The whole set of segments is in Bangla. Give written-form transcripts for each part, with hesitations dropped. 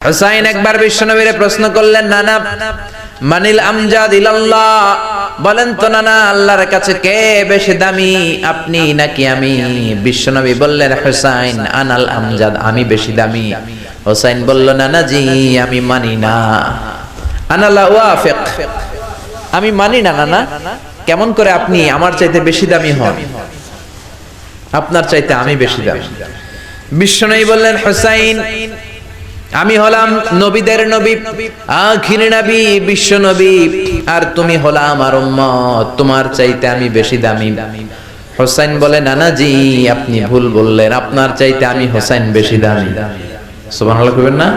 হুসাইন একবার বিশ্বনবীরে প্রশ্ন করলেন, নানা মানিল আমজাদ ইলাল্লাহ, বলেন তো নানা আল্লাহর কাছে কে বেশি দামি, আপনি নাকি আমি? বিশ্বনবী বললেন, হুসাইন আনাল আমজাদ, আমি বেশি দামি। হুসাইন বলল, নানা জি আমি মানি না, আনা লা ওয়াফিক, আমি মানি না নানা। কেমন করে আপনি আমার চাইতে বেশি দামি হন? আপনার চাইতে আমি বেশি দামি। বিশ্বনবী বললেন, হুসাইন আমি হলাম নবীদের নবী, আখির নবী, বিশ্ব নবী, আর তুমি হলা আমার উম্মত, তোমার চাইতে আমি বেশি দামি। হুসাইন বলে, নানা জি আপনি ভুল বললেন, আপনার চাইতে আমি হুসাইন বেশি দামি। সুবহানাল্লাহ কইবেন না?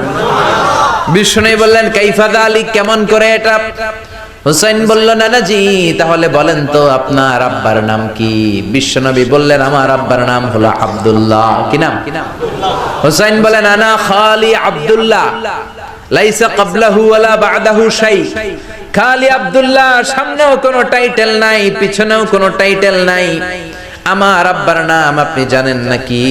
বিশ্বনবী বললেন, কাইফা যালিক, কেমন করে এটা? হুসাইন বলল, নানা জি তাহলে বলেন তো আপনার আব্বার নাম কি? বিশ্বনবী বললেন, আমার আব্বার নাম হলো আব্দুল্লাহ। কি নাম? হুসাইন বলেন, আনা খালি আব্দুল্লাহ, লাইসা ক্বাবলাহু ওয়ালা বা'দাহু শাই। খালি আব্দুল্লাহ, সামনেও কোনো টাইটেল নাই, পিছনেও কোনো টাইটেল নাই। আমার আব্বার নাম আপনি জানেন নাকি?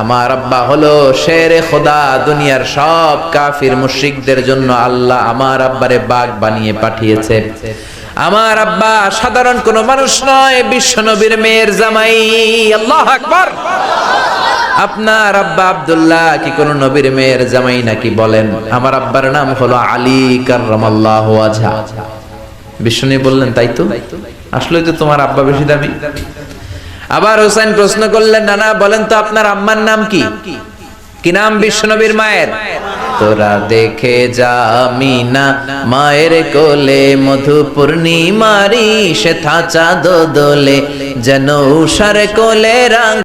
আমার আব্বা হলো শেরে খোদা, দুনিয়ার সব কাফির মুশরিকদের জন্য আল্লাহ আমার আব্বারে বাগ বানিয়ে পাঠিয়েছে। আমার আব্বা সাধারণ কোন মানুষ নয়, বিশ্ব নবীর মেয়ের জামাই। আল্লাহু আকবার। আপনার আব্বা আব্দুল্লাহ কি কোন নবীর মেয়ের জামাই নাকি? বলেন। আমার আব্বার নাম হলো আলী কাররামাল্লাহু ওয়াজহা। বিশ্বনবী বললেন, তাই তো, আসলেই তো তোমার আব্বা বেশি দামি। আবার হুসাইন প্রশ্ন করলেন, নানা বলেন তো আপনার আম্মার নাম কি? কি নাম বিশ্বনবীর মায়ের? তোরা দেখে যা মিনা মায়ের কোলে, মধু পূর্ণিমারি সে থাচা দোলে, যেন উষার কোলে রাং